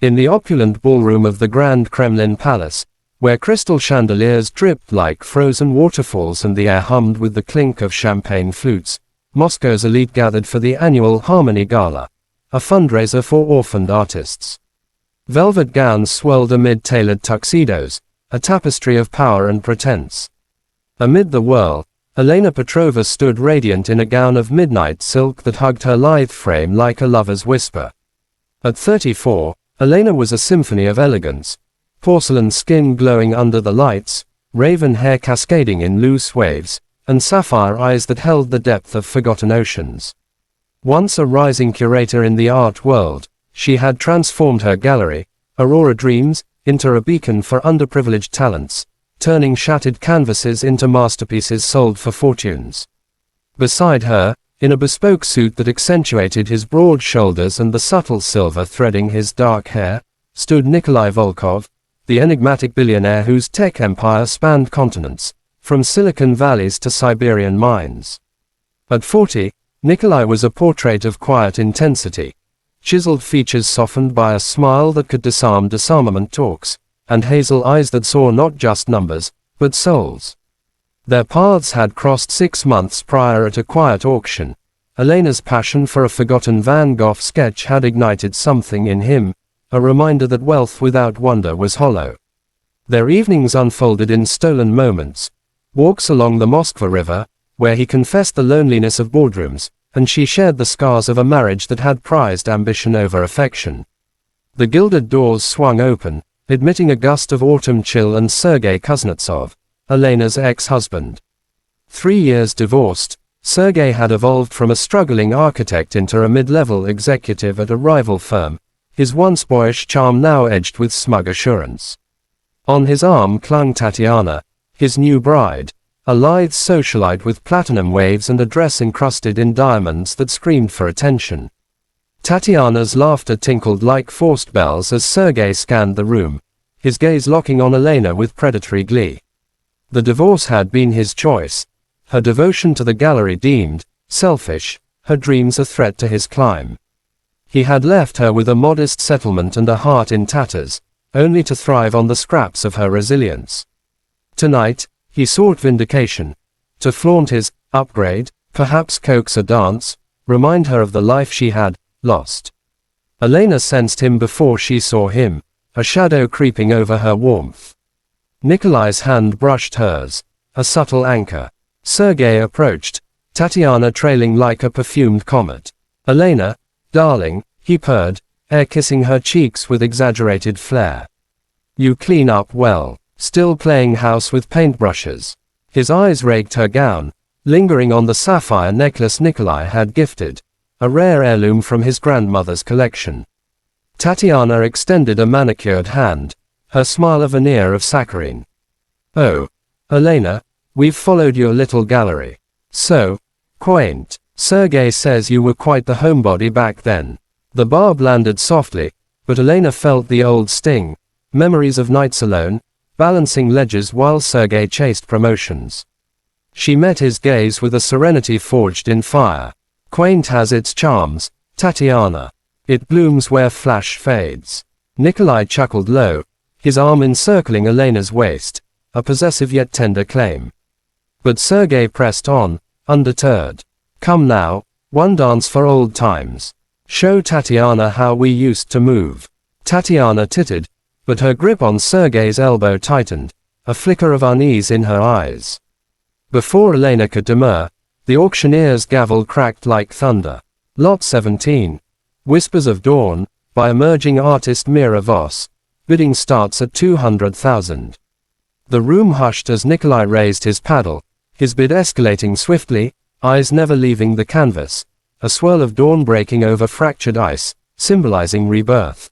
In the opulent ballroom of the Grand Kremlin Palace, where crystal chandeliers dripped like frozen waterfalls and the air hummed with the clink of champagne flutes, Moscow's elite gathered for the annual Harmony Gala, a fundraiser for orphaned artists. Velvet gowns swirled amid tailored tuxedos, a tapestry of power and pretense. Amid the whirl, Elena Petrova stood radiant in a gown of midnight silk that hugged her lithe frame like a lover's whisper. At 34, Elena was a symphony of elegance, porcelain skin glowing under the lights, raven hair cascading in loose waves, and sapphire eyes that held the depth of forgotten oceans. Once a rising curator in the art world, she had transformed her gallery, Aurora Dreams, into a beacon for underprivileged talents, turning shattered canvases into masterpieces sold for fortunes. Beside her, in a bespoke suit that accentuated his broad shoulders and the subtle silver threading his dark hair, stood Nikolai Volkov, the enigmatic billionaire whose tech empire spanned continents, from Silicon Valleys to Siberian mines. At 40, Nikolai was a portrait of quiet intensity, chiseled features softened by a smile that could disarm disarmament talks, and hazel eyes that saw not just numbers, but souls. Their paths had crossed 6 months prior at a quiet auction. Elena's passion for a forgotten Van Gogh sketch had ignited something in him, a reminder that wealth without wonder was hollow. Their evenings unfolded in stolen moments, walks along the Moskva River, where he confessed the loneliness of boardrooms, and she shared the scars of a marriage that had prized ambition over affection. The gilded doors swung open, admitting a gust of autumn chill and Sergei Kuznetsov, Elena's ex-husband. 3 years divorced, Sergei had evolved from a struggling architect into a mid-level executive at a rival firm, his once boyish charm now edged with smug assurance. On his arm clung Tatiana, his new bride, a lithe socialite with platinum waves and a dress encrusted in diamonds that screamed for attention. Tatiana's laughter tinkled like forced bells as Sergei scanned the room, his gaze locking on Elena with predatory glee. The divorce had been his choice, her devotion to the gallery deemed selfish, her dreams a threat to his climb. He had left her with a modest settlement and a heart in tatters, only to thrive on the scraps of her resilience. Tonight, he sought vindication. To flaunt his upgrade, perhaps coax a dance, remind her of the life she had lost. Elena sensed him before she saw him, a shadow creeping over her warmth. Nikolai's hand brushed hers, a subtle anchor. Sergei approached, Tatiana trailing like a perfumed comet. Elena, darling, he purred, air-kissing her cheeks with exaggerated flair. You clean up well, still playing house with paintbrushes. His eyes raked her gown, lingering on the sapphire necklace Nikolai had gifted, a rare heirloom from his grandmother's collection. Tatiana extended a manicured hand, her smile a veneer of saccharine. Oh, Elena, we've followed your little gallery. So quaint. Sergei says you were quite the homebody back then. The barb landed softly, but Elena felt the old sting, memories of nights alone, balancing ledgers while Sergei chased promotions. She met his gaze with a serenity forged in fire. Quaint has its charms, Tatiana. It blooms where flash fades. Nikolai chuckled low, his arm encircling Elena's waist, a possessive yet tender claim. But Sergei pressed on, undeterred. Come now, one dance for old times. Show Tatiana how we used to move. Tatiana tittered, but her grip on Sergei's elbow tightened, a flicker of unease in her eyes. Before Elena could demur, the auctioneer's gavel cracked like thunder. Lot 17. Whispers of Dawn, by emerging artist Mira Voss. Bidding starts at 200,000. The room hushed as Nikolai raised his paddle, his bid escalating swiftly, eyes never leaving the canvas, a swirl of dawn breaking over fractured ice, symbolizing rebirth.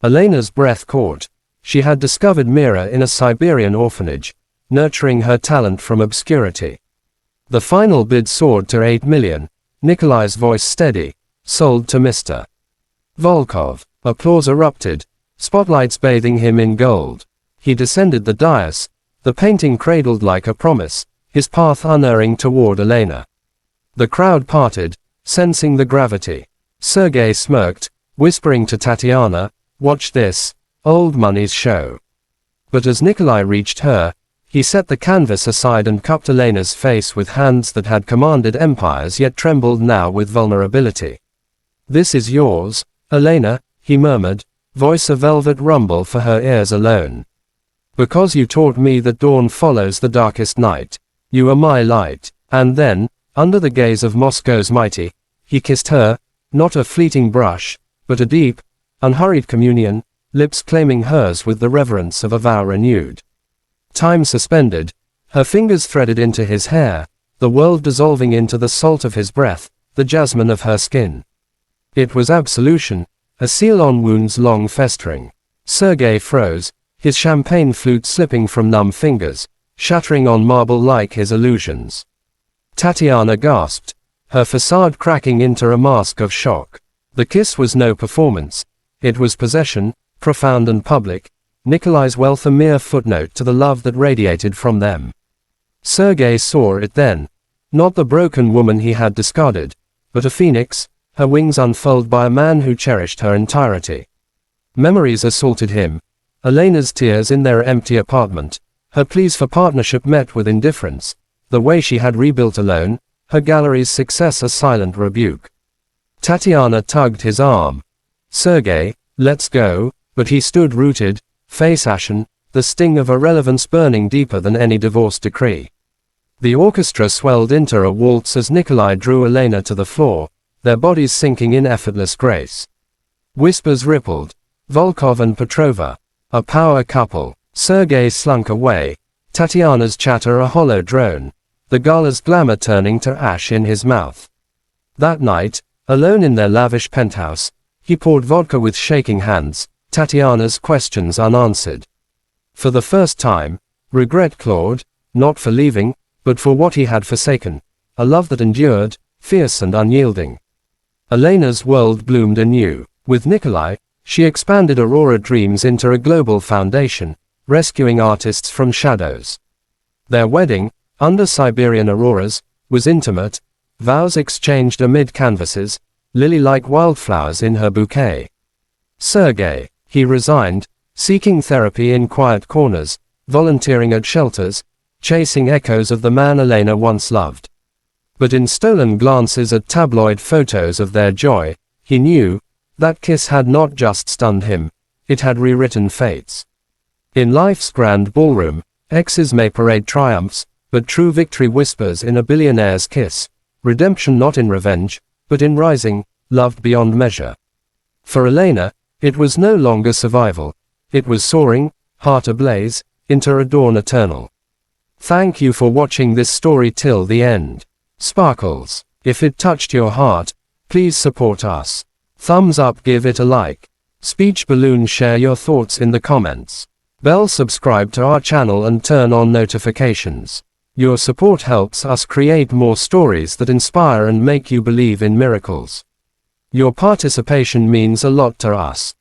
Elena's breath caught. She had discovered Mira in a Siberian orphanage, nurturing her talent from obscurity. The final bid soared to 8 million, Nikolai's voice steady, sold to Mr. Volkov. Applause erupted, spotlights bathing him in gold. He descended the dais, the painting cradled like a promise, his path unerring toward Elena. The crowd parted, sensing the gravity. Sergei smirked, whispering to Tatiana, "Watch this, old money's show." But as Nikolai reached her, he set the canvas aside and cupped Elena's face with hands that had commanded empires yet trembled now with vulnerability. "This is yours, Elena," he murmured, voice a velvet rumble for her ears alone. "Because you taught me that dawn follows the darkest night. You are my light." And then, under the gaze of Moscow's mighty, he kissed her, not a fleeting brush, but a deep, unhurried communion, lips claiming hers with the reverence of a vow renewed. Time suspended, her fingers threaded into his hair, the world dissolving into the salt of his breath, the jasmine of her skin. It was absolution, a seal on wounds long festering. Sergei froze, his champagne flute slipping from numb fingers, shattering on marble like his illusions. Tatiana gasped, her facade cracking into a mask of shock. The kiss was no performance. It was possession, profound and public, Nikolai's wealth a mere footnote to the love that radiated from them. Sergei saw it then. Not the broken woman he had discarded, but a phoenix, her wings unfurled by a man who cherished her entirety. Memories assaulted him. Elena's tears in their empty apartment, her pleas for partnership met with indifference, the way she had rebuilt alone, her gallery's success a silent rebuke. Tatiana tugged his arm. "Sergei, let's go," but he stood rooted, face ashen, the sting of irrelevance burning deeper than any divorce decree. The orchestra swelled into a waltz as Nikolai drew Elena to the floor, their bodies sinking in effortless grace. Whispers rippled. Volkov and Petrova, a power couple. Sergei slunk away, Tatiana's chatter a hollow drone, the gala's glamour turning to ash in his mouth. That night, alone in their lavish penthouse, he poured vodka with shaking hands, Tatiana's questions unanswered. For the first time, regret clawed, not for leaving, but for what he had forsaken, a love that endured, fierce and unyielding. Elena's world bloomed anew. With Nikolai, she expanded Aurora dreams into a global foundation, rescuing artists from shadows. Their wedding, under Siberian auroras, was intimate, vows exchanged amid canvases, lily-like wildflowers in her bouquet. Sergei, he resigned, seeking therapy in quiet corners, volunteering at shelters, chasing echoes of the man Elena once loved. But in stolen glances at tabloid photos of their joy, he knew, that kiss had not just stunned him, it had rewritten fates. In life's grand ballroom, exes may parade triumphs, but true victory whispers in a billionaire's kiss, redemption not in revenge, but in rising, loved beyond measure. For Elena, it was no longer survival, it was soaring, heart ablaze, into a dawn eternal. Thank you for watching this story till the end. Sparkles, if it touched your heart, please support us. Thumbs up, give it a like. Speech balloon, share your thoughts in the comments. Bell, subscribe to our channel and turn on notifications. Your support helps us create more stories that inspire and make you believe in miracles. Your participation means a lot to us.